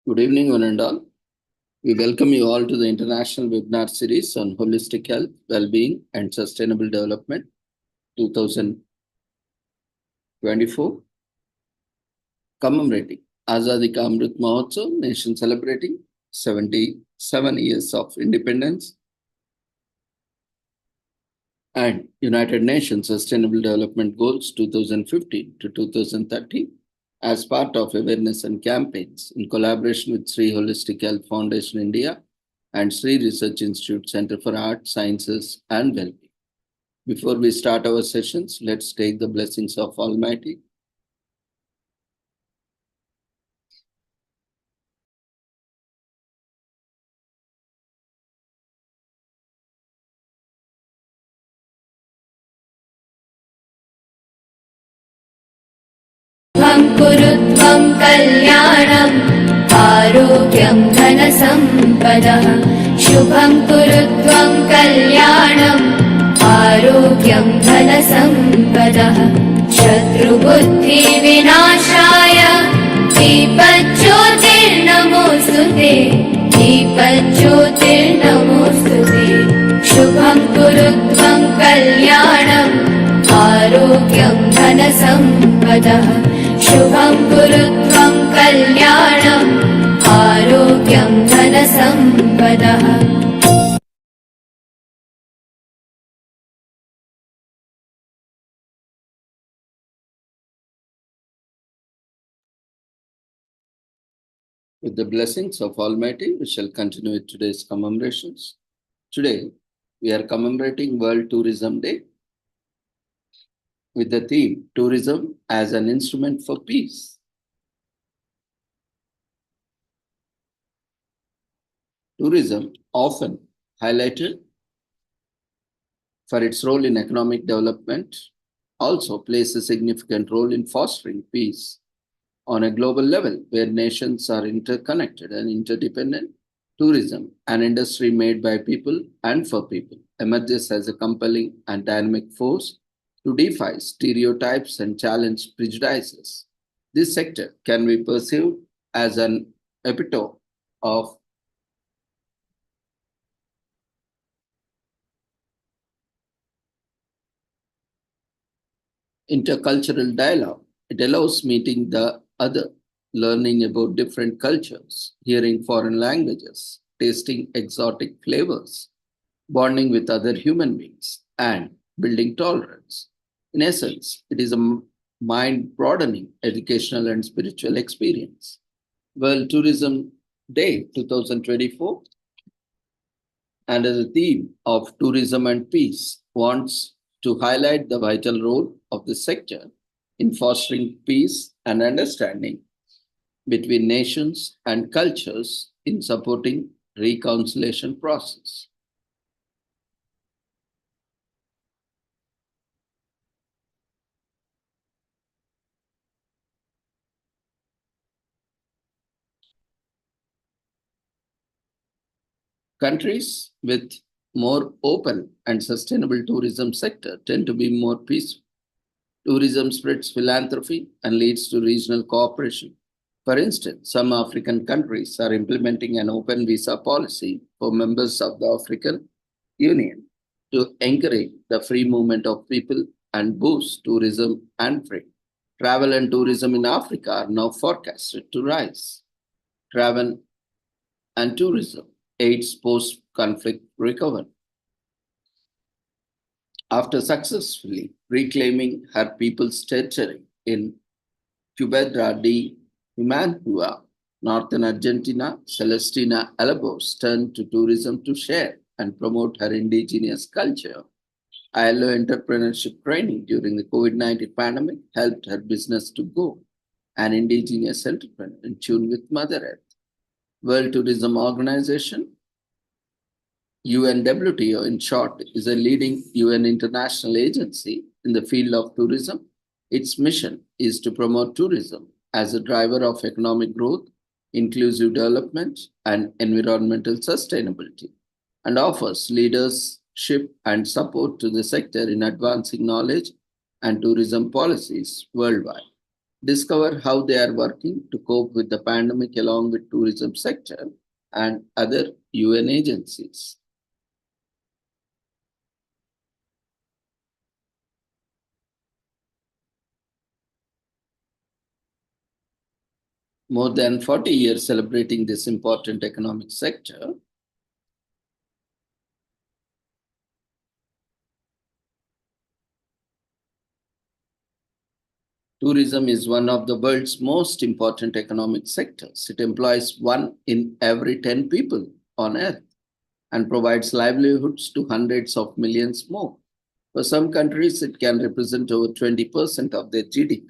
Good evening, one and all. We welcome you all to the international webinar series on holistic health, well-being, and sustainable development 2024, commemorating Azadi Ka Amrit Mahotsav, nation celebrating 77 years of independence, and United Nations Sustainable Development Goals 2015 to 2030 as part of awareness and campaigns in collaboration with Sri Holistic Health Foundation India and Sri Research Institute Center for Arts, Sciences and Wellbeing. Before we start our sessions, let's take the blessings of Almighty. कुरुत्वं कल्याणम् आरोग्यं धनसम्पदः शुभं कुरुत्वं कल्याणम् आरोग्यं धनसम्पदः शत्रुबुद्धिविनाशाय दीपज्योतिर्नमोऽस्तुते दीपज्योतिर्नमोऽस्तुते शुभं कुरुत्वं कल्याणम् आरोग्यं धनसम्पदः शुभं कुरुत्वं कल्याणम् आरोग्यं धनसम्पदः With the blessings of Almighty, we shall continue with today's commemorations. Today, we are commemorating World Tourism Day with the theme Tourism as an Instrument for Peace. Tourism, often highlighted for its role in economic development, also plays a significant role in fostering peace on a global level where nations are interconnected and interdependent. Tourism, an industry made by people and for people, emerges as a compelling and dynamic force to defy stereotypes and challenge prejudices. This sector can be perceived as an epitome of intercultural dialogue. It allows meeting the other, learning about different cultures, hearing foreign languages, tasting exotic flavors, bonding with other human beings, and building tolerance. In essence, it is a mind broadening educational and spiritual experience. World Tourism Day 2024, under the theme of tourism and peace, wants to highlight the vital role of the sector in fostering peace and understanding between nations and cultures in supporting reconciliation process. Countries with more open and sustainable tourism sector tend to be more peaceful. Tourism spreads philanthropy and leads to regional cooperation. For instance, some African countries are implementing an open visa policy for members of the African Union to encourage the free movement of people and boost tourism and trade. Travel and tourism in Africa are now forecasted to rise. Travel and tourism aids post-conflict recovery. After successfully reclaiming her people's territory in Cubedra de Humanhua, northern Argentina, Celestina Alabos turned to tourism to share and promote her indigenous culture. ILO entrepreneurship training during the COVID-19 pandemic helped her business to go, an indigenous entrepreneur in tune with Mother Earth. World Tourism Organization, UNWTO in short, is a leading UN international agency in the field of tourism. Its mission is to promote tourism as a driver of economic growth, inclusive development, and environmental sustainability, and offers leadership and support to the sector in advancing knowledge and tourism policies worldwide. Discover how they are working to cope with the pandemic along with tourism sector and other UN agencies. More than 40 years celebrating this important economic sector, tourism is one of the world's most important economic sectors. It employs 1 in every 10 people on earth and provides livelihoods to hundreds of millions more. For some countries, it can represent over 20% of their GDP.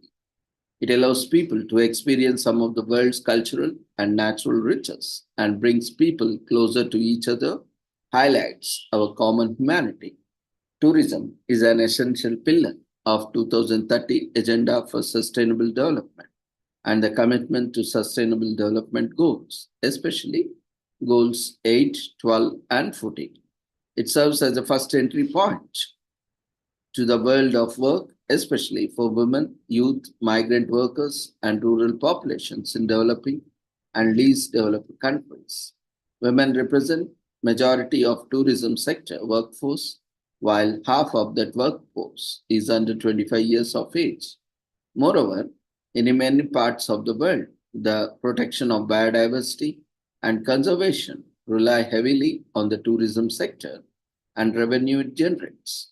It allows people to experience some of the world's cultural and natural riches and brings people closer to each other, highlights our common humanity. Tourism is an essential pillar of 2030 Agenda for Sustainable Development and the commitment to Sustainable Development Goals, especially Goals 8, 12, and 14. It serves as a first entry point to the world of work, especially for women, youth, migrant workers, and rural populations in developing and least developed countries. Women represent majority of tourism sector workforce, while half of that workforce is under 25 years of age. Moreover, in many parts of the world, the protection of biodiversity and conservation rely heavily on the tourism sector and revenue it generates.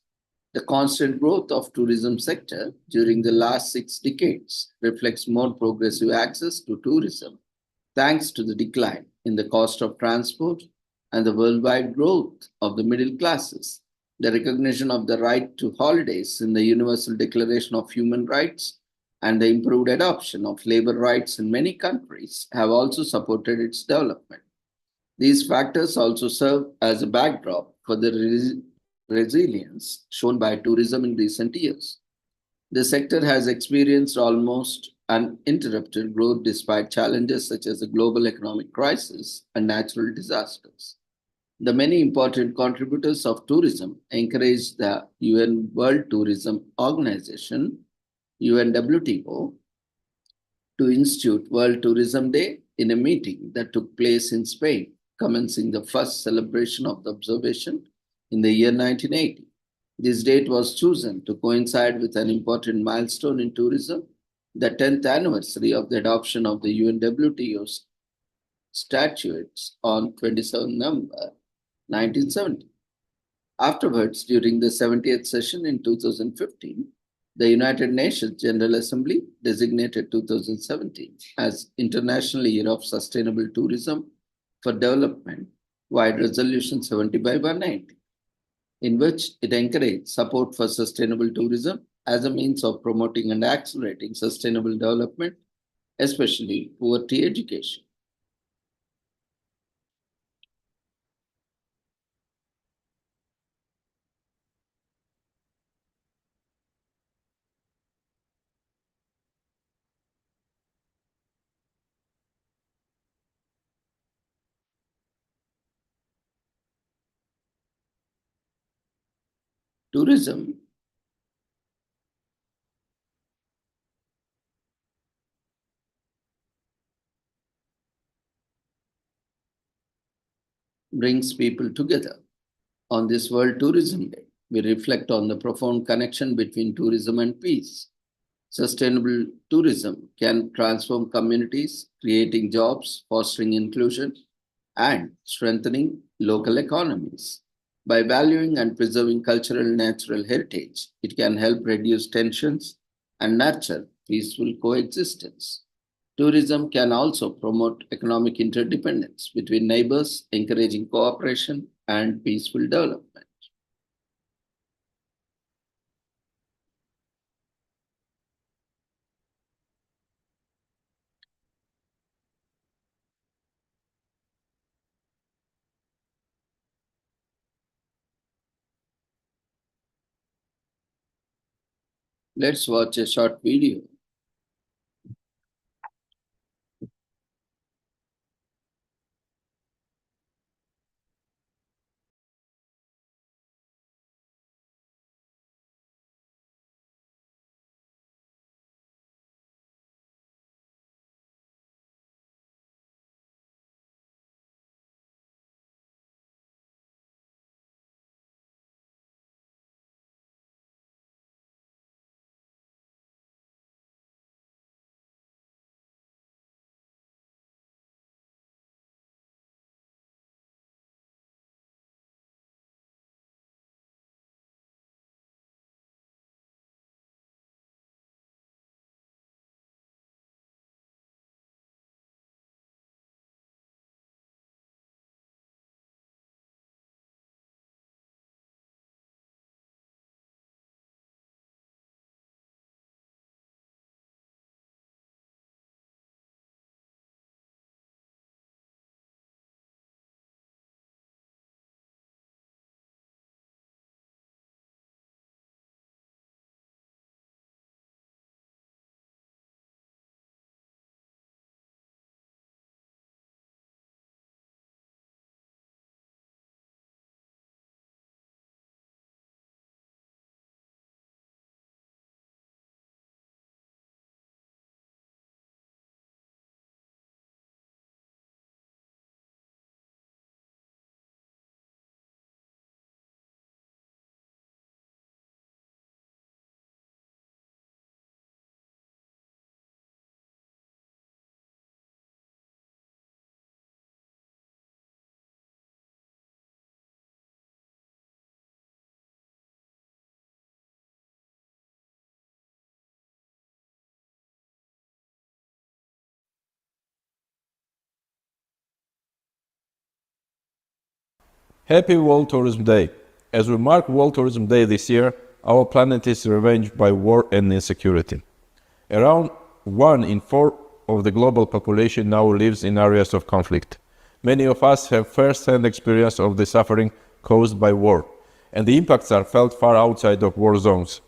The constant growth of tourism sector during the last 6 decades reflects more progressive access to tourism thanks to the decline in the cost of transport and the worldwide growth of the middle classes. The recognition of the right to holidays in the Universal Declaration of Human Rights and the improved adoption of labor rights in many countries have also supported its development. These factors also serve as a backdrop for the resilience shown by tourism in recent years. The sector has experienced almost uninterrupted growth despite challenges such as the global economic crisis and natural disasters. The many important contributors of tourism encourage the UN World Tourism Organization, UNWTO, to institute World Tourism Day in a meeting that took place in Spain, commencing the first celebration of the observation in the year 1980. This date was chosen to coincide with an important milestone in tourism, the 10th anniversary of the adoption of the UNWTO's statutes on 27 November 1970. Afterwards, during the 70th session in 2015, the United Nations General Assembly designated 2017 as International Year of Sustainable Tourism for Development, via Resolution 70 by 190, in which it encouraged support for sustainable tourism as a means of promoting and accelerating sustainable development, especially poverty education. Tourism brings people together. On this World Tourism Day, we reflect on the profound connection between tourism and peace. Sustainable tourism can transform communities, creating jobs, fostering inclusion, and strengthening local economies. By valuing and preserving cultural and natural heritage, it can help reduce tensions and nurture peaceful coexistence. Tourism can also promote economic interdependence between neighbors, encouraging cooperation and peaceful development. Let's watch a short video. Happy World Tourism Day! As we mark World Tourism Day this year, our planet is ravaged by war and insecurity. Around 1 in 4 of the global population now lives in areas of conflict. Many of us have first-hand experience of the suffering caused by war, and the impacts are felt far outside of war zones.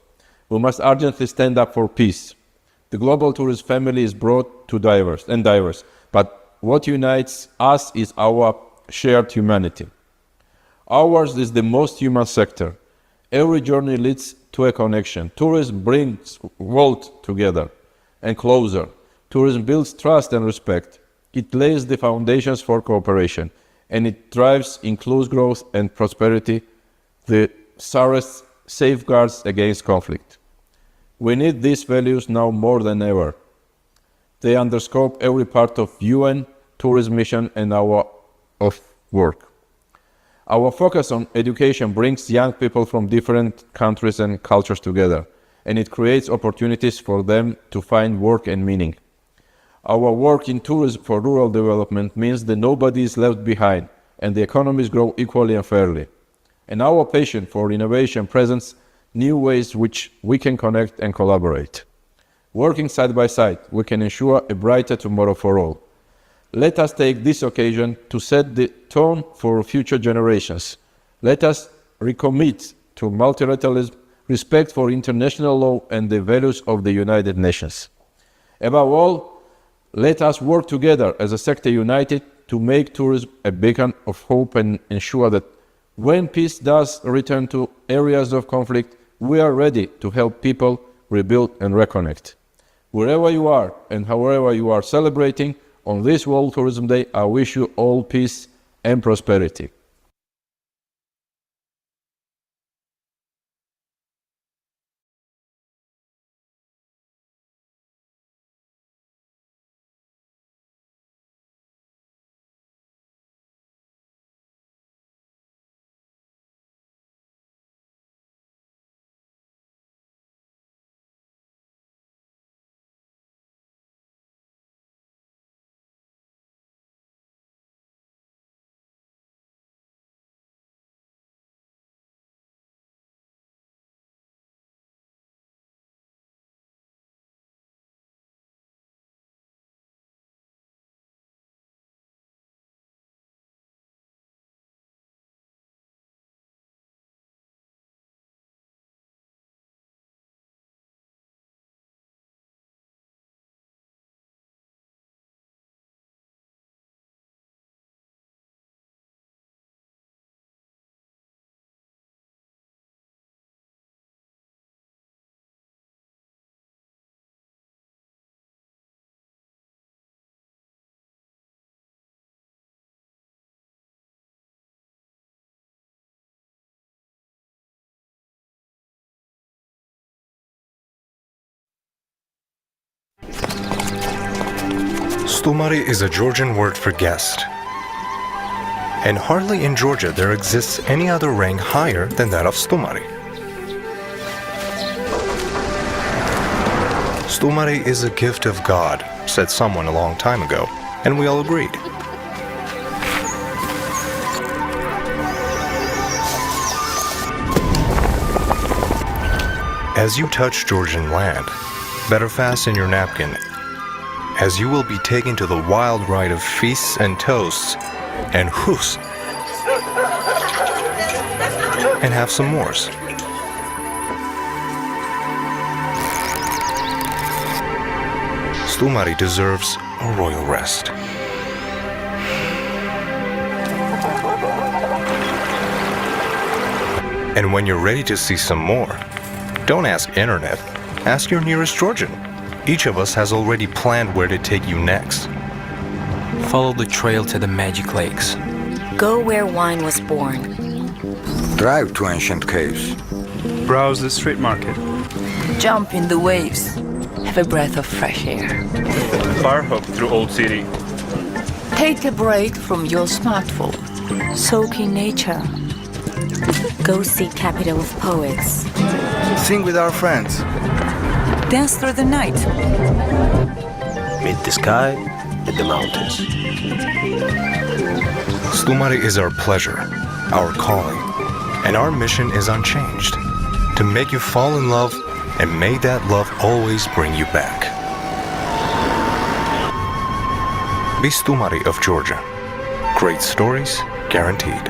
We must urgently stand up for peace. The global tourist family is broad and diverse, but what unites us is our shared humanity. Ours is the most human sector. Every journey leads to a connection. Tourism brings world together and closer. Tourism builds trust and respect. It lays the foundations for cooperation, and it drives inclusive growth and prosperity, the surest safeguards against conflict. We need these values now more than ever. They underscore every part of UN tourism mission and our work. Our focus on education brings young people from different countries and cultures together, and it creates opportunities for them to find work and meaning. Our work in tourism for rural development means that nobody is left behind, and the economies grow equally and fairly. And our passion for innovation presents new ways which we can connect and collaborate. Working side by side, we can ensure a brighter tomorrow for all. Let us take this occasion to set the tone for future generations. Let us recommit to multilateralism, respect for international law, and the values of the United Nations. Above all, let us work together as a sector united to make tourism a beacon of hope and ensure that when peace does return to areas of conflict, we are ready to help people rebuild and reconnect. Wherever you are and however you are celebrating, on this World Tourism Day, I wish you all peace and prosperity. Stumari is a Georgian word for guest. And hardly in Georgia there exists any other rank higher than that of Stumari. Stumari is a gift of God, said someone a long time ago, and we all agreed. As you touch Georgian land, better fasten your napkin, as you will be taken to the wild ride of feasts and toasts and hus, and have some mores. Stumari deserves a royal rest. And when you're ready to see some more, don't ask internet, ask your nearest Georgian. Each of us has already planned where to take you next. Follow the trail to the magic lakes. Go where wine was born. Drive to ancient caves. Browse the street market. Jump in the waves. Have a breath of fresh air. Bar hop through Old City. Take a break from your smartphone. Soak in nature. Go see capital of poets. Sing with our friends. Dance through the night. Meet the sky and the mountains. Stumari is our pleasure, our calling, and our mission is unchanged: to make you fall in love, and may that love always bring you back. Bistumari of Georgia. Great stories guaranteed.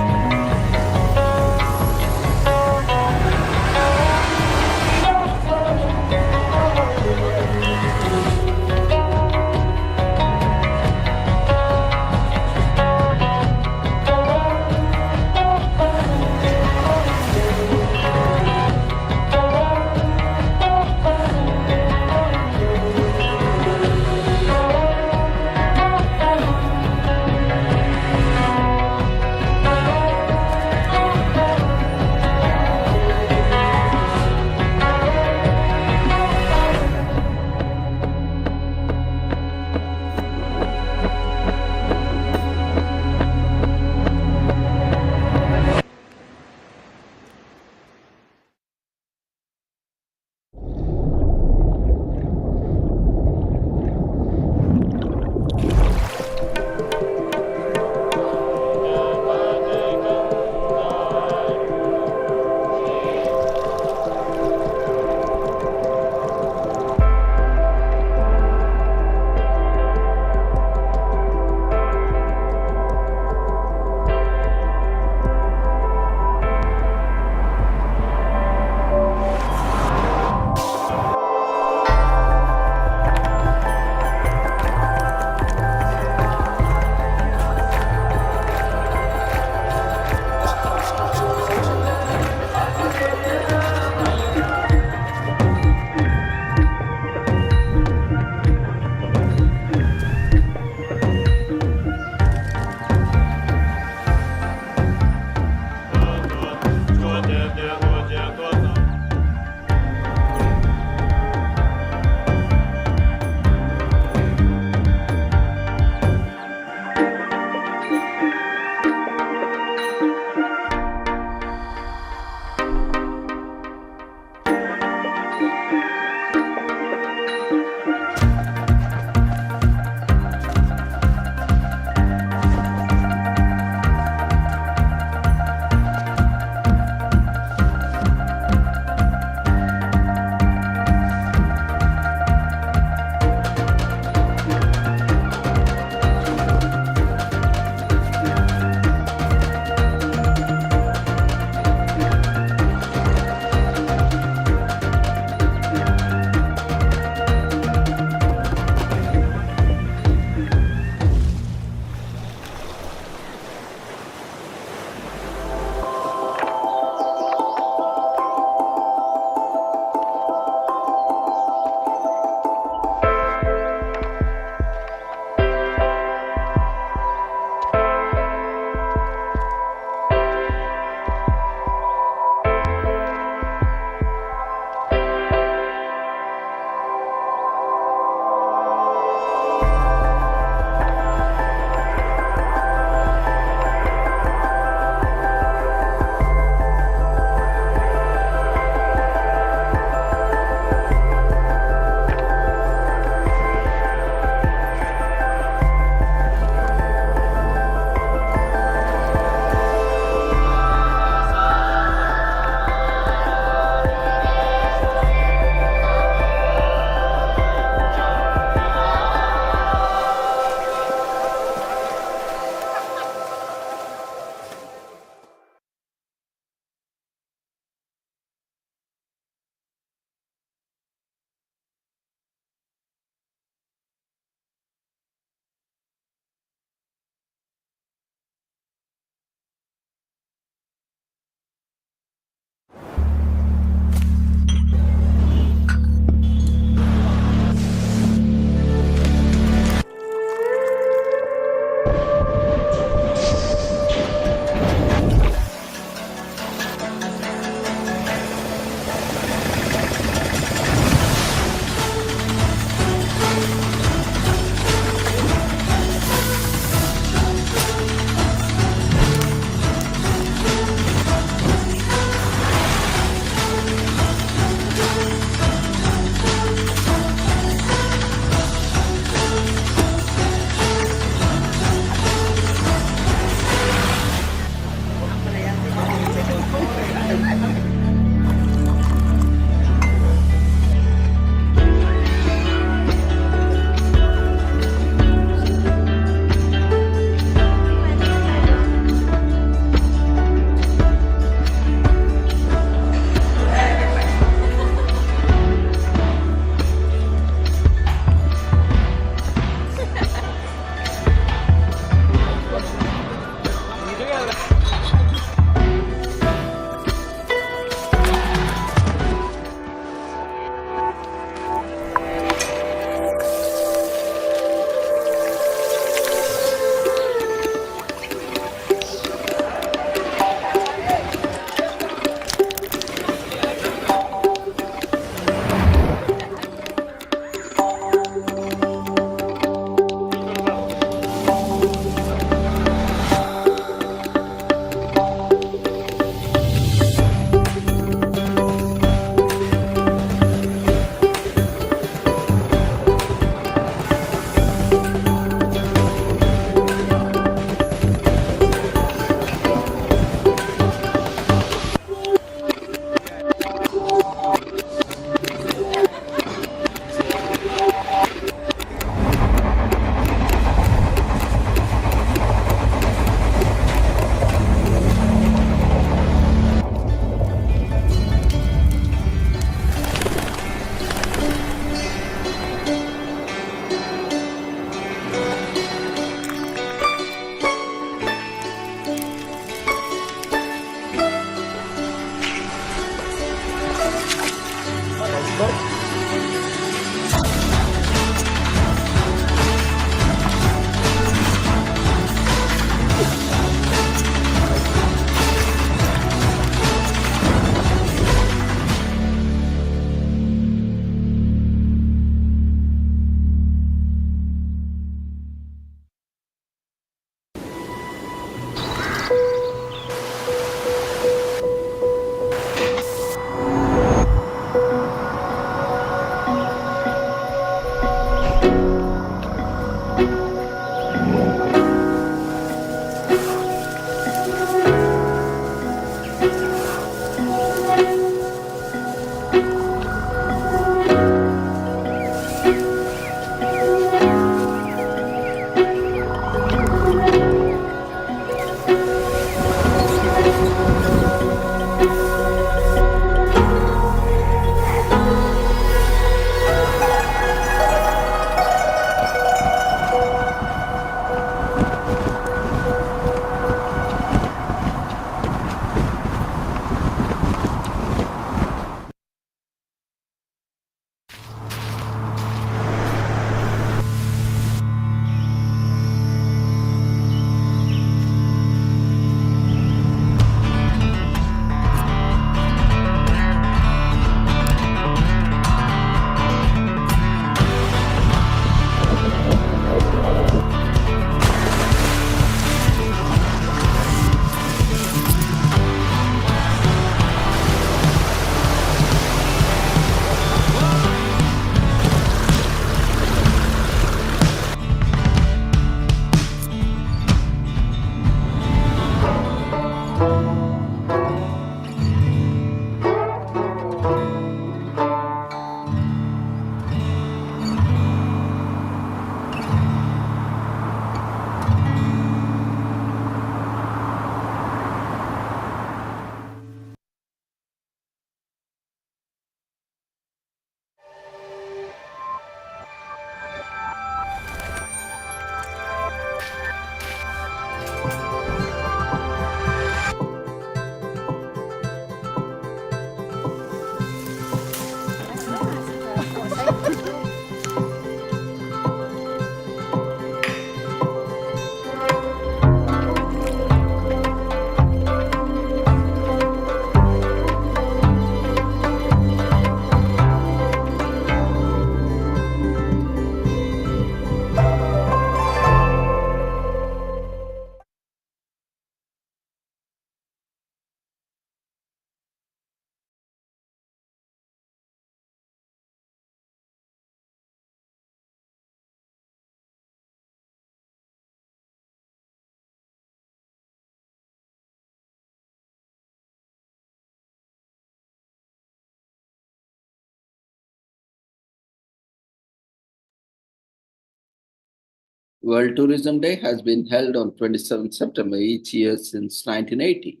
World Tourism Day has bbeen held on 27th September each year since 1980.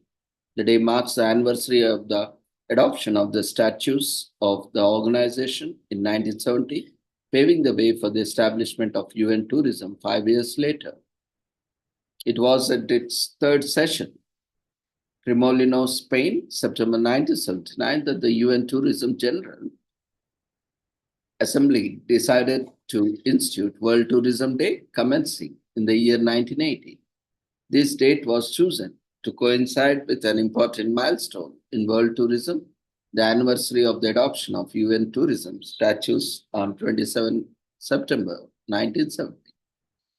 The day marks the anniversary of the adoption of the statutes of the organization in 1970, paving the way for the establishment of UN tourism 5 years later. It was at its third session, Cremolino, Spain, September 1979, that the UN Tourism General Assembly decided to institute World Tourism Day commencing in the year 1980. This date was chosen to coincide with an important milestone in world tourism, the anniversary of the adoption of UN tourism statutes on 27 September 1970.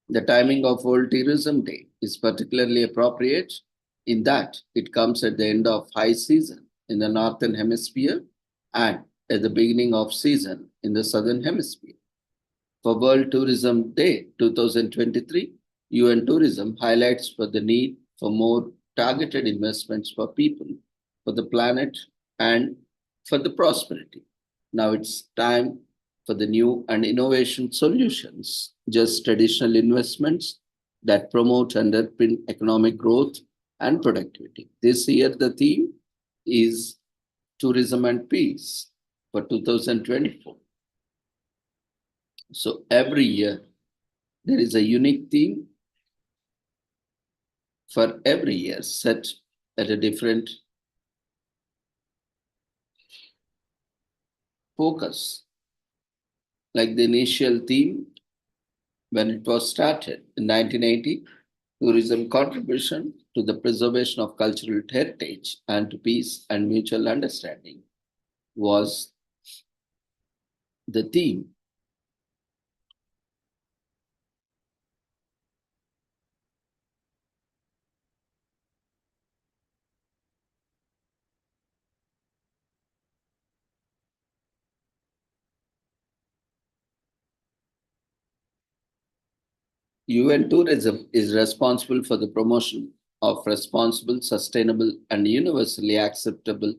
The timing of World Tourism Day is particularly appropriate in that it comes at the end of high season in the Northern Hemisphere and at the beginning of season in the Southern Hemisphere. For World Tourism Day 2023, UN Tourism highlights for the need for more targeted investments for people, for the planet, and for the prosperity. Now it's time for the new and innovation solutions, just traditional investments that promote and underpin economic growth and productivity. This year, the theme is Tourism and Peace for 2024. So every year, there is a unique theme for every year set at a different focus. Like the initial theme, when it was started in 1980, tourism contribution to the preservation of cultural heritage and to peace and mutual understanding was the theme. UN tourism is responsible for the promotion of responsible, sustainable, and universally accessible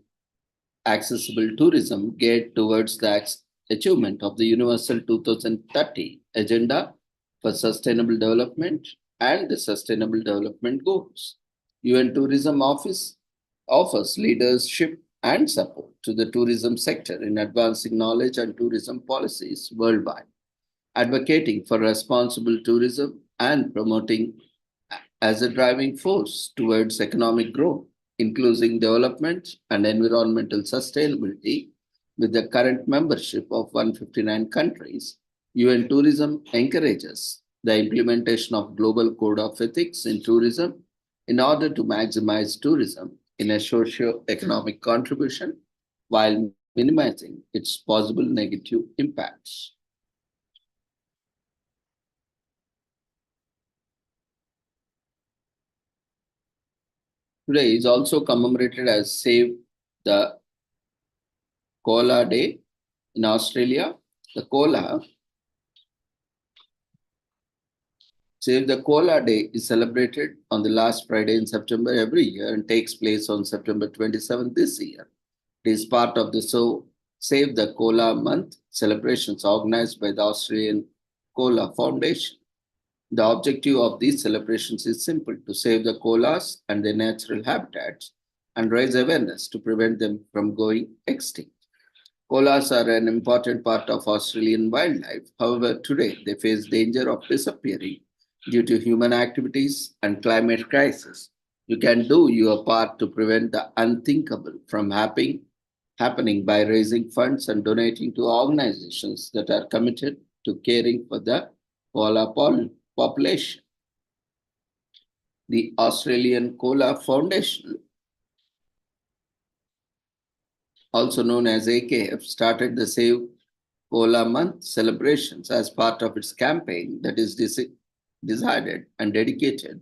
tourism geared towards the achievement of the Universal 2030 Agenda for Sustainable Development and the Sustainable Development Goals. UN Tourism Office offers leadership and support to the tourism sector in advancing knowledge and tourism policies worldwide, advocating for responsible tourism and promoting as a driving force towards economic growth, including development and environmental sustainability. With the current membership of 159 countries, UN Tourism encourages the implementation of Global Code of Ethics in tourism in order to maximize tourism in a socio-economic contribution while minimizing its possible negative impacts. Today is also commemorated as Save the Koala Day in Australia. The koala, Save the Koala Day is celebrated on the last Friday in September every year and takes place on September 27th this year. It is part of the Save the Koala Month celebrations organized by the Australian Koala Foundation. The objective of these celebrations is simple: to save the koalas and their natural habitats and raise awareness to prevent them from going extinct. Koalas are an important part of Australian wildlife. However, today they face danger of disappearing due to human activities and climate crisis. You can do your part to prevent the unthinkable from happening by raising funds and donating to organizations that are committed to caring for the koala population. The Australian Koala Foundation, also known as AKF, started the Save Koala Month celebrations as part of its campaign that is decided and dedicated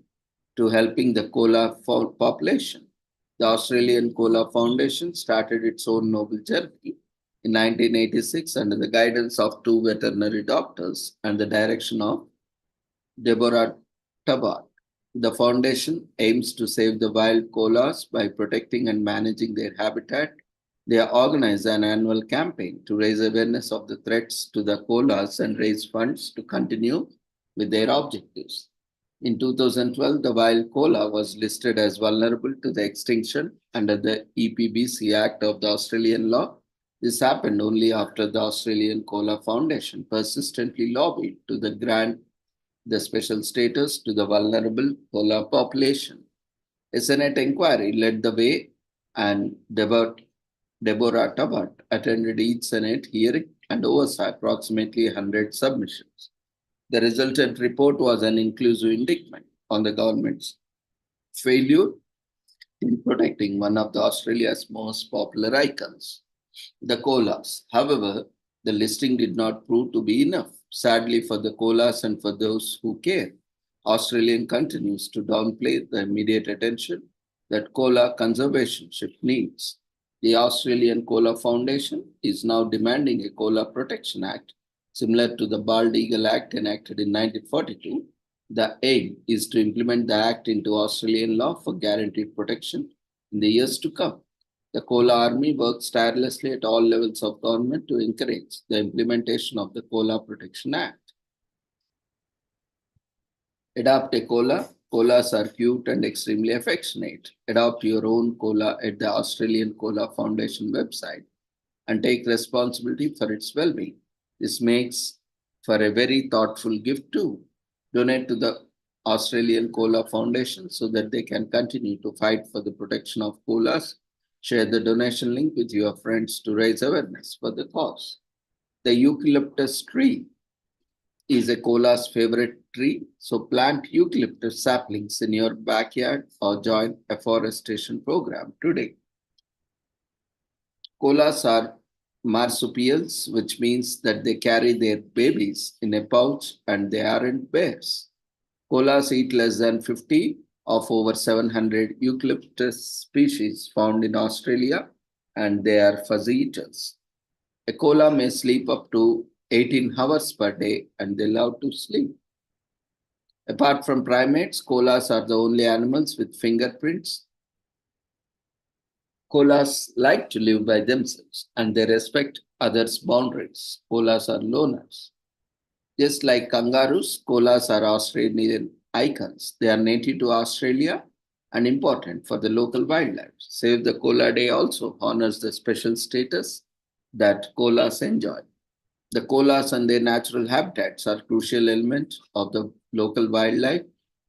to helping the koala population. The Australian Koala Foundation started its own noble journey in 1986 under the guidance of two veterinary doctors and the direction of Deborah Tabard. The foundation aims to save the wild koalas by protecting and managing their habitat. They organize an annual campaign to raise awareness of the threats to the koalas and raise funds to continue with their objectives. In 2012, the wild koala was listed as vulnerable to the extinction under the EPBC Act of the Australian law. This happened only after the Australian Koala Foundation persistently lobbied to grant the special status to the vulnerable koala population. A Senate inquiry led the way, and Deborah Tabat attended each Senate hearing and oversaw approximately 100 submissions. The resultant report was an inclusive indictment on the government's failure in protecting one of Australia's most popular icons, the koalas. However, the listing did not prove to be enough. Sadly for the koalas and for those who care, Australia continues to downplay the immediate attention that koala conservationship needs. The Australian Koala Foundation is now demanding a Koala Protection Act similar to the Bald Eagle Act enacted in 1942. The aim is to implement the Act into Australian law for guaranteed protection in the years to come. The Koala Army works tirelessly at all levels of government to encourage the implementation of the Koala Protection Act. Adopt a koala. Koalas are cute and extremely affectionate. Adopt your own koala at the Australian Koala Foundation website and take responsibility for its well-being. This makes for a very thoughtful gift too. Donate to the Australian Koala Foundation so that they can continue to fight for the protection of koalas. Share the donation link with your friends to raise awareness for the cause. The eucalyptus tree is a koala's favorite tree, so plant eucalyptus saplings in your backyard or join a forestation program today. Koalas are marsupials, which means that they carry their babies in a pouch and they aren't bears. Koalas eat less than 50 of over 700 eucalyptus species found in Australia, and they are fuzzy eaters. A koala may sleep up to 18 hours per day, and they love to sleep. Apart from primates, koalas are the only animals with fingerprints. Koalas like to live by themselves and they respect others' boundaries. Koalas are loners. Just like kangaroos, koalas are Australian icons. They are native to Australia and important for the local wildlife. Save the Koala Day also honors the special status that koalas enjoy. The koalas and their natural habitats are crucial elements of the local wildlife.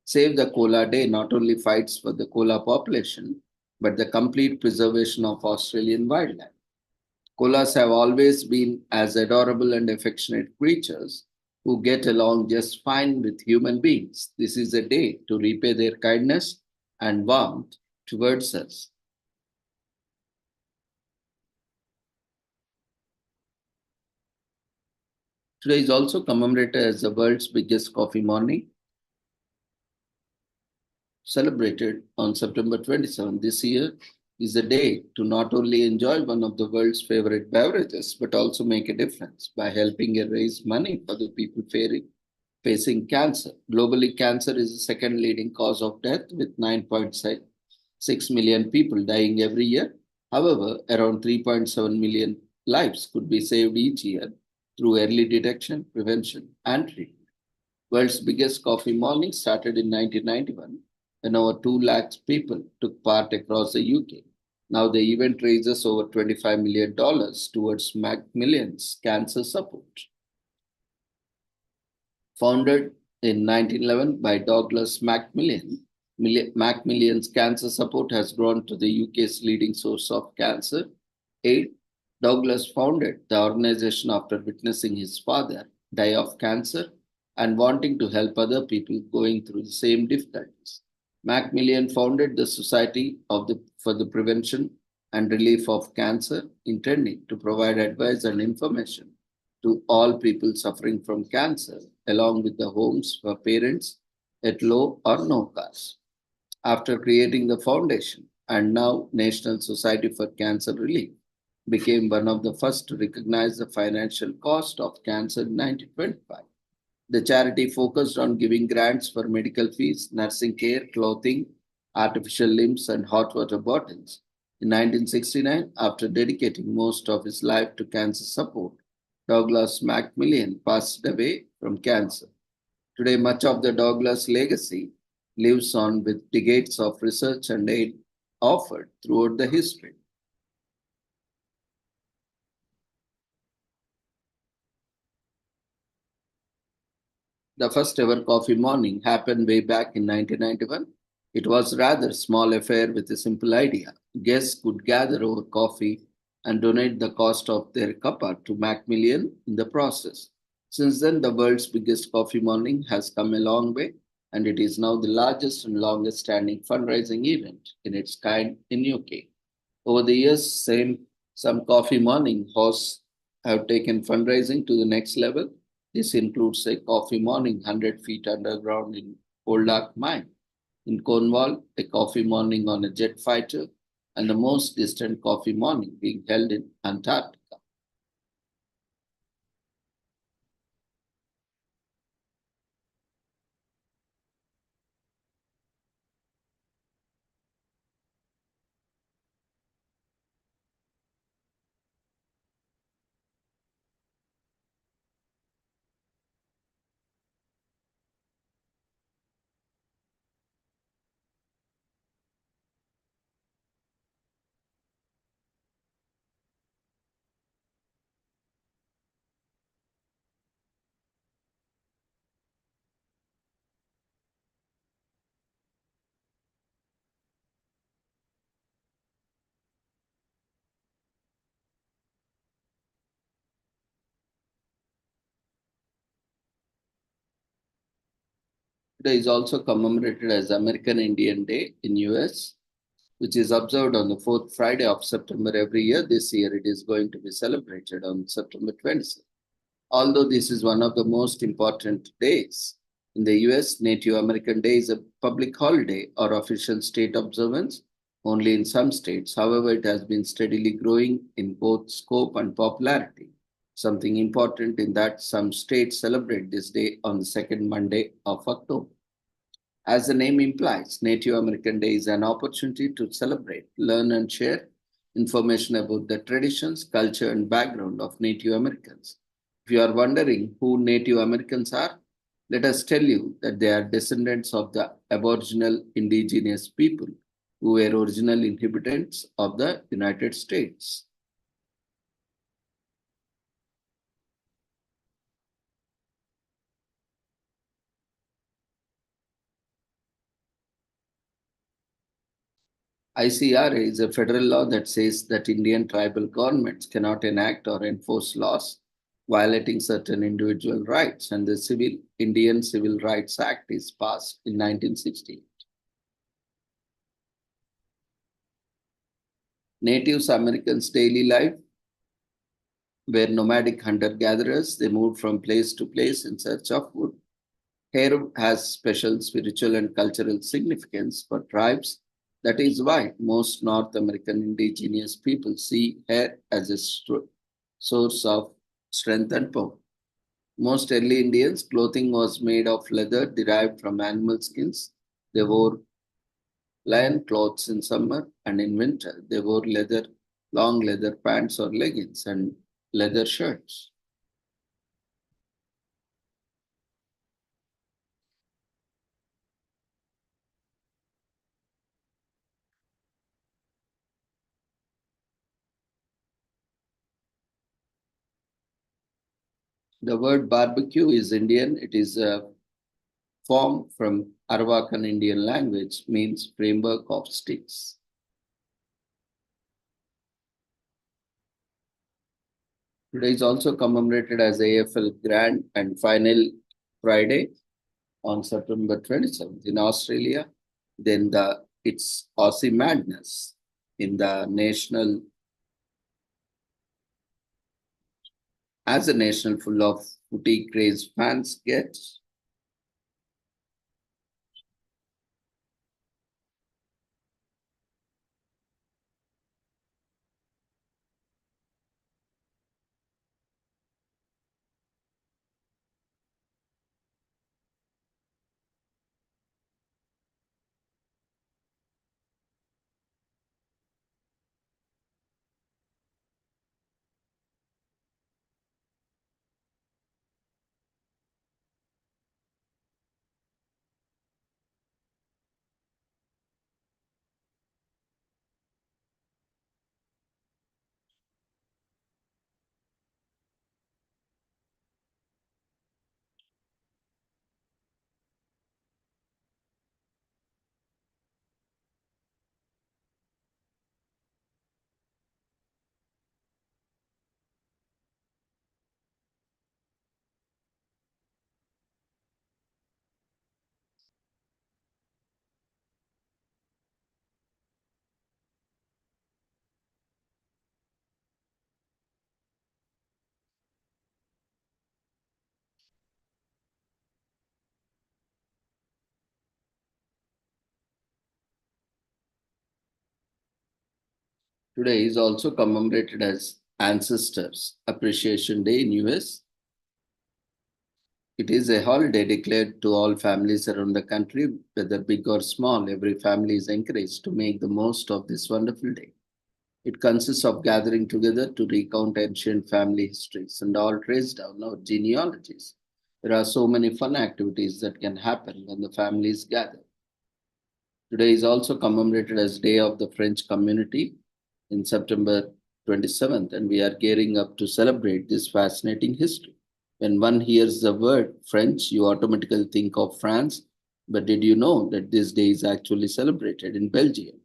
Save the Koala Day not only fights for the koala population, but the complete preservation of Australian wildlife. Koalas have always been as adorable and affectionate creatures who get along just fine with human beings. This is a day to repay their kindness and warmth towards us. Today is also commemorated as the world's biggest coffee morning, celebrated on September 27 this year. Is a day to not only enjoy one of the world's favorite beverages, but also make a difference by helping raise money for the people facing cancer. Globally, cancer is the second leading cause of death, with 9.6 million people dying every year. However, around 3.7 million lives could be saved each year through early detection, prevention, and treatment. World's biggest coffee morning started in 1991 when over 2 lakhs people took part across the UK. Now the event raises over $25 million towards Macmillan's cancer support. Founded in 1911 by Douglas Macmillan, Macmillan's cancer support has grown to the UK's leading source of cancer aid. Douglas founded the organization after witnessing his father die of cancer and wanting to help other people going through the same difficulties. Macmillan founded the Society for the Prevention and Relief of Cancer, intending to provide advice and information to all people suffering from cancer, along with the homes for parents at low or no cost. After creating the foundation, and now National Society for Cancer Relief became one of the first to recognize the financial cost of cancer in 1925. The charity focused on giving grants for medical fees, nursing care, clothing, artificial limbs, and hot water bottles. In 1969, after dedicating most of his life to cancer support, Douglas Macmillan passed away from cancer. Today, much of the Douglas legacy lives on with decades of research and aid offered throughout the history. The first ever coffee morning happened way back in 1991. It was rather small affair with a simple idea. Guests could gather over coffee and donate the cost of their cuppa to Macmillan in the process. Since then, the world's biggest coffee morning has come a long way, and it is now the largest and longest standing fundraising event in its kind in UK. Over the years, some coffee morning hosts have taken fundraising to the next level. This includes a coffee morning 100 feet underground in Poldark Mine. In Cornwall, a coffee morning on a jet fighter, and the most distant coffee morning being held in Antarctica. Today is also commemorated as American Indian Day in US, which is observed on the fourth Friday of September every year. This year it is going to be celebrated on September 27th. Although this is one of the most important days in the US, Native American Day is a public holiday or official state observance only in some states. However, it has been steadily growing in both scope and popularity. Something important in that some states celebrate this day on the second Monday of October. As the name implies, Native American Day is an opportunity to celebrate, learn, and share information about the traditions, culture, and background of Native Americans. If you are wondering who Native Americans are, let us tell you that they are descendants of the Aboriginal indigenous people who were original inhabitants of the United States. ICRA is a federal law that says that Indian tribal governments cannot enact or enforce laws violating certain individual rights, and the Indian Civil Rights Act is passed in 1960. Native Americans' daily life were nomadic hunter-gatherers. They moved from place to place in search of food. Hair has special spiritual and cultural significance for tribes. That is why most North American indigenous people see hair as a source of strength and power. Most early Indians' clothing was made of leather derived from animal skins. They wore lion clothes in summer, and in winter they wore long leather pants or leggings and leather shirts. The word barbecue is Indian. It is a form from Arawakan Indian language, means framework of sticks. Today is also commemorated as AFL Grand and Final Friday on September 27th in Australia. Then it's Aussie Madness in the national as a national full of footy crazed fans get. Today is also commemorated as Ancestors Appreciation Day in US. It is a holiday declared to all families around the country, whether big or small. Every family is encouraged to make the most of this wonderful day. It consists of gathering together to recount ancient family histories and all trace down our genealogies. There are so many fun activities that can happen when the families gather. Today is also commemorated as Day of the French Community in September 27th, and we are gearing up to celebrate this fascinating history. When one hears the word French, you automatically think of France, but did you know that this day is actually celebrated in Belgium?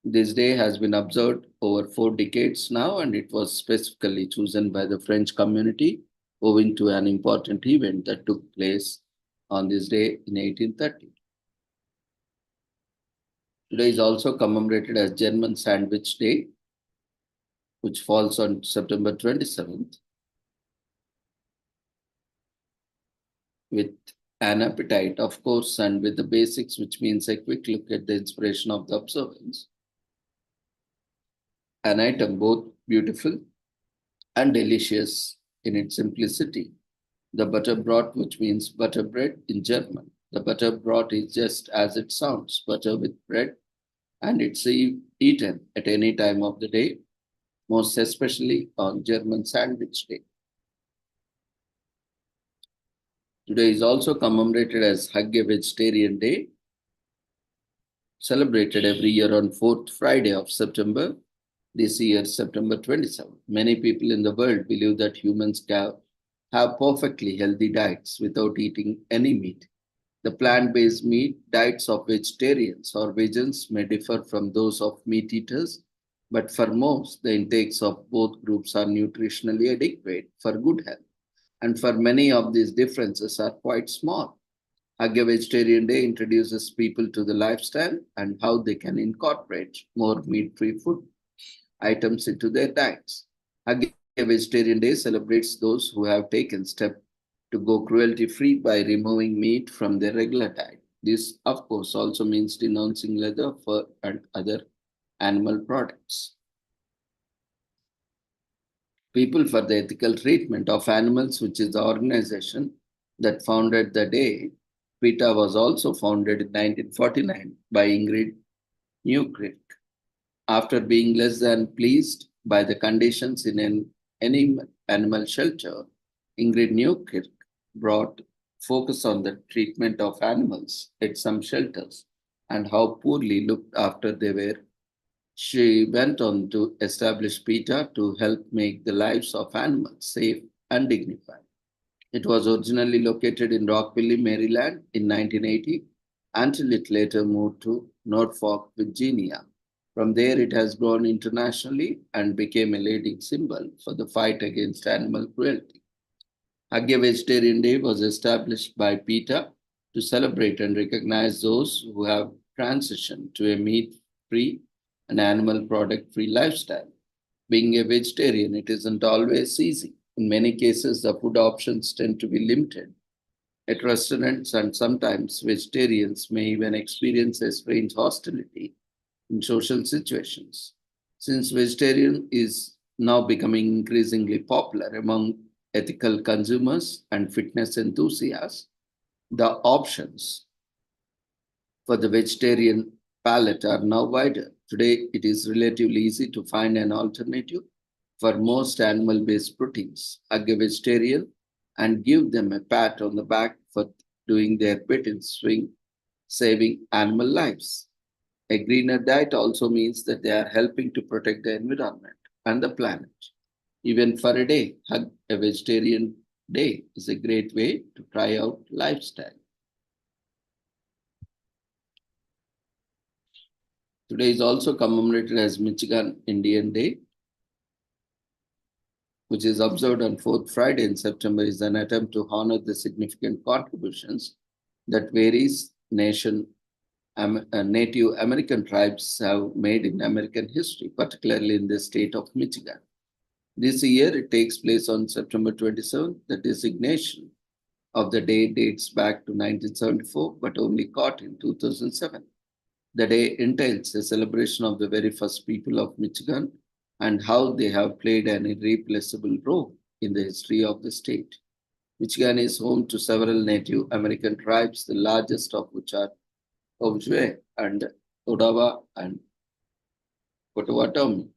This day has been observed over 4 decades now, and it was specifically chosen by the French community owing to an important event that took place on this day in 1830. Today is also commemorated as German Sandwich Day, which falls on September 27th, with an appetite, of course, and with the basics, which means a quick look at the inspiration of the observance. An item both beautiful and delicious in its simplicity. The butterbrot, which means butter bread in German. The butterbrot is just as it sounds, butter with bread, and it's eaten at any time of the day, most especially on German Sandwich Day. Today is also commemorated as Hug a Vegetarian Day, celebrated every year on 4th Friday of September. This year, September 27th. Many people in the world believe that humans can have perfectly healthy diets without eating any meat. The plant-based meat diets of vegetarians or vegans may differ from those of meat eaters, but for most, the intakes of both groups are nutritionally adequate for good health. And for many of these differences are quite small. Hug a Vegetarian Day introduces people to the lifestyle and how they can incorporate more meat-free food items into their diets. Hug a Vegetarian Day celebrates those who have taken steps to go cruelty-free by removing meat from their regular diet. This, of course, also means denouncing leather, fur, and other animal products. People for the Ethical Treatment of Animals, which is the organization that founded the day. PETA was also founded in 1949 by Ingrid Newkirk. After being less than pleased by the conditions in any animal shelter, Ingrid Newkirk brought focus on the treatment of animals at some shelters and how poorly looked after they were. She went on to establish PETA to help make the lives of animals safe and dignified. It was originally located in Rockville, Maryland in 1980 until it later moved to Norfolk, Virginia. From there, it has grown internationally and became a leading symbol for the fight against animal cruelty. Hug a Vegetarian Day was established by PETA to celebrate and recognize those who have transitioned to a meat-free and animal product-free lifestyle. Being a vegetarian, it isn't always easy. In many cases, the food options tend to be limited at restaurants, and sometimes vegetarians may even experience a strange hostility in social situations. Since vegetarian is now becoming increasingly popular among ethical consumers and fitness enthusiasts, the options for the vegetarian palate are now wider. Today, it is relatively easy to find an alternative for most animal-based proteins. Hug a vegetarian and give them a pat on the back for doing their bit in saving animal lives. A greener diet also means that they are helping to protect the environment and the planet. Even for a day, Hug a Vegetarian Day is a great way to try out lifestyle. Today is also commemorated as Michigan Indian Day, which is observed on 4th Friday in September, is an attempt to honor the significant contributions that various Native American tribes have made in American history, particularly in the state of Michigan. This year, it takes place on September 27th. The designation of the day dates back to 1974, but only caught in 2007. The day entails a celebration of the very first people of Michigan and how they have played an irreplaceable role in the history of the state. Michigan is home to several Native American tribes, the largest of which are Ojibwe and Odawa and Potawatomi.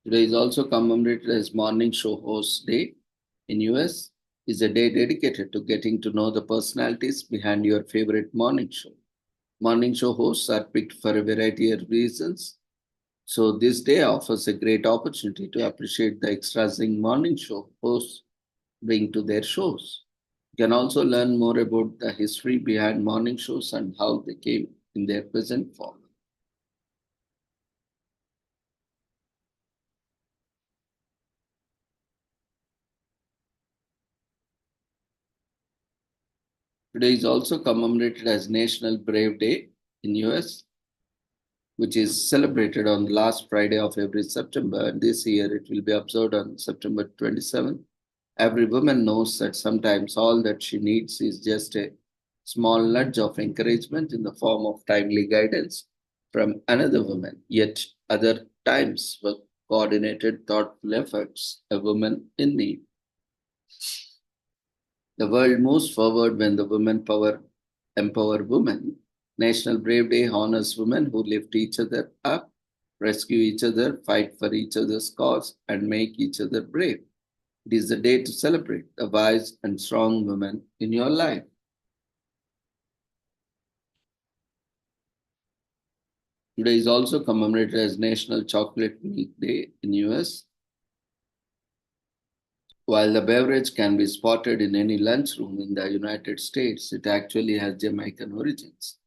Today is also commemorated as Morning Show Host Day in US. Is a day dedicated to getting to know the personalities behind your favorite morning show. Morning show hosts are picked for a variety of reasons. So this day offers a great opportunity to appreciate the extras morning show hosts bring to their shows. You can also learn more about the history behind morning shows and how they came in their present form. Today is also commemorated as National Brave Day in US, which is celebrated on the last Friday of every September. And this year it will be observed on September 27th. Every woman knows that sometimes all that she needs is just a small nudge of encouragement in the form of timely guidance from another woman. Yet other times with coordinated, thoughtful efforts, a woman in need. The world moves forward when the women power empower women. National Brave Day honors women who lift each other up, rescue each other, fight for each other's cause, and make each other brave. It is the day to celebrate the wise and strong women in your life. Today is also commemorated as National Chocolate Milk Day in US. While the beverage can be spotted in any lunchroom in the United States, it actually has Jamaican origins.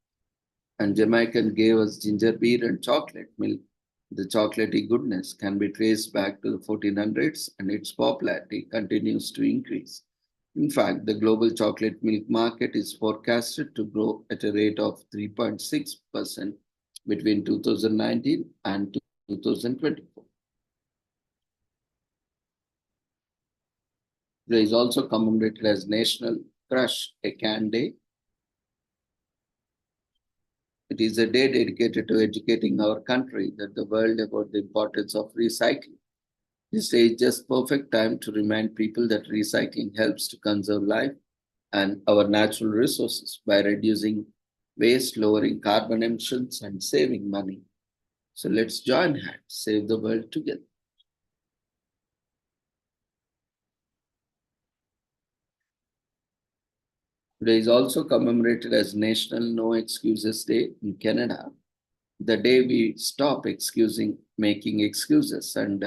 And Jamaican gave us ginger beer and chocolate milk. The chocolatey goodness can be traced back to the 1400s, and its popularity continues to increase. In fact, the global chocolate milk market is forecasted to grow at a rate of 3.6% between 2019 and 2024. Today is also commemorated as National Crush a Can Day. It is a day dedicated to educating our country and the world about the importance of recycling. This day is just perfect time to remind people that recycling helps to conserve life and our natural resources by reducing waste, lowering carbon emissions, and saving money. So let's join hands, save the world together. Today is also commemorated as National No Excuses Day in Canada. The day we stop making excuses and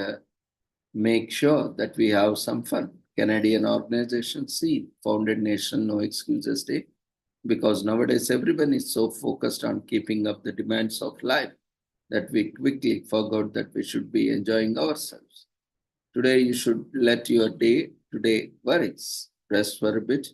make sure that we have some fun. Canadian organization SEED founded National No Excuses Day because nowadays everyone is so focused on keeping up the demands of life that we quickly forgot that we should be enjoying ourselves. Today you should let your day-to-day worries rest for a bit.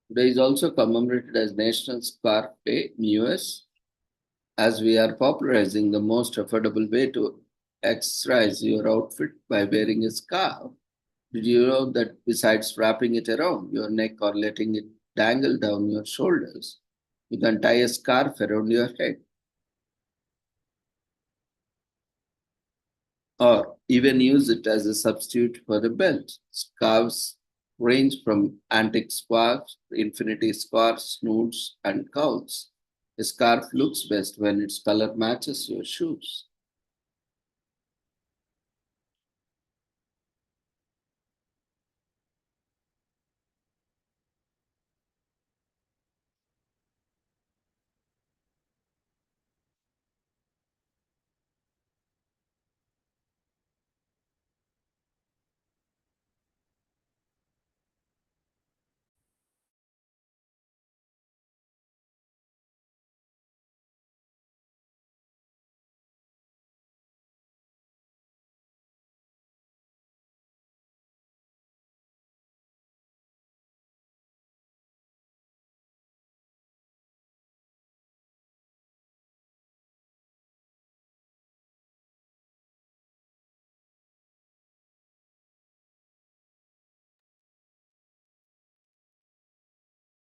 Today is also commemorated as National Scarf Day in US, as we are popularizing the most affordable way to accessorize your outfit by wearing a scarf. Did you know that besides wrapping it around your neck or letting it dangle down your shoulders, you can tie a scarf around your head or even use it as a substitute for a belt. Scarves range from antique scarves, infinity scarves, snoods, and cowls. A scarf looks best when its color matches your shoes.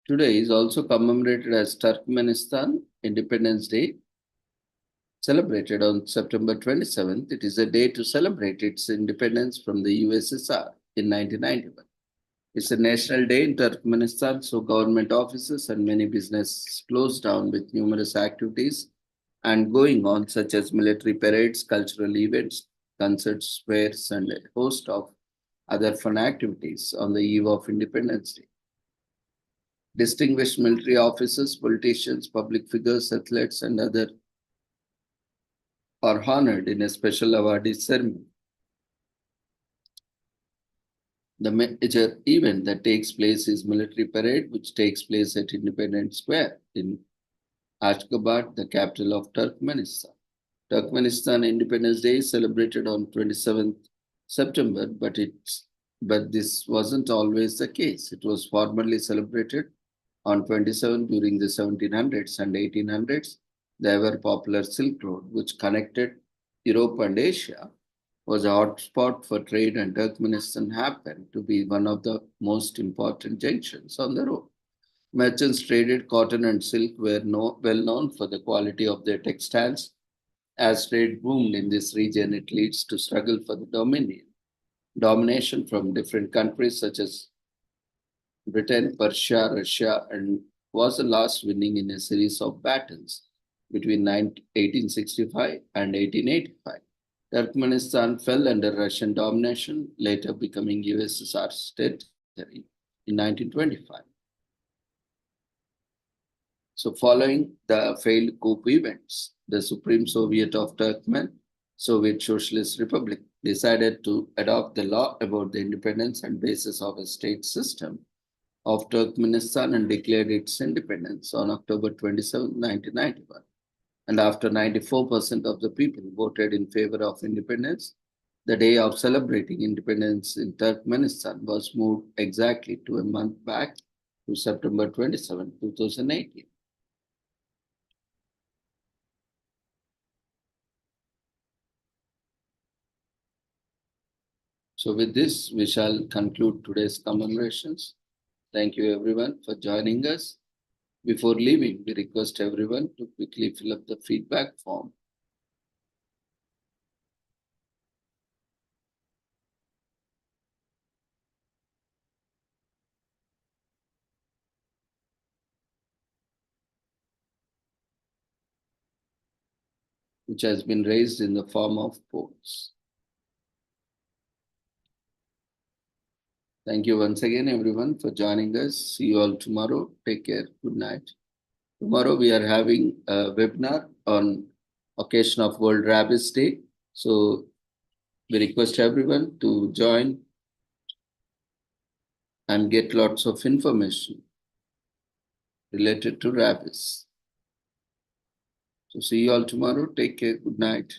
Today is also commemorated as Turkmenistan Independence Day, celebrated on September 27th. It is a day to celebrate its independence from the USSR in 1991. It's a national day in Turkmenistan, so government offices and many businesses closed down with numerous activities and going on, such as military parades, cultural events, concerts, fairs, and a host of other fun activities on the eve of Independence Day. Distinguished military officers, politicians, public figures, athletes, and others are honored in a special awardee ceremony. The major event that takes place is military parade, which takes place at Independence Square in Ashgabat, the capital of Turkmenistan. Turkmenistan Independence Day is celebrated on 27th September, but this wasn't always the case. It was formally celebrated on 27th during the 1700s and 1800s. The ever popular Silk Road, which connected Europe and Asia, was a hotspot for trade, and Turkmenistan happened to be one of the most important junctions on the road. Merchants traded cotton and silk, were well known for the quality of their textiles. As trade boomed in this region, it leads to struggle for the domination from different countries such as Britain, Persia, Russia, and was the last winning in a series of battles between 1865 and 1885. Turkmenistan fell under Russian domination, later becoming USSR's territory in 1925. So following the failed coup events, the Supreme Soviet of Turkmen, Soviet Socialist Republic, decided to adopt the law about the independence and basis of a state system of Turkmenistan and declared its independence on October 27, 1991. And after 94% of the people voted in favor of independence, the day of celebrating independence in Turkmenistan was moved exactly to a month back to September 27, 2018. So with this, we shall conclude today's commemorations. Thank you everyone for joining us. Before leaving, we request everyone to quickly fill up the feedback form. Which has been raised in the form of polls. Thank you once again, everyone, for joining us. See you all tomorrow. Take care. Good night. Tomorrow we are having a webinar on occasion of World Rabies Day. So we request everyone to join and get lots of information related to rabies. So see you all tomorrow. Take care. Good night.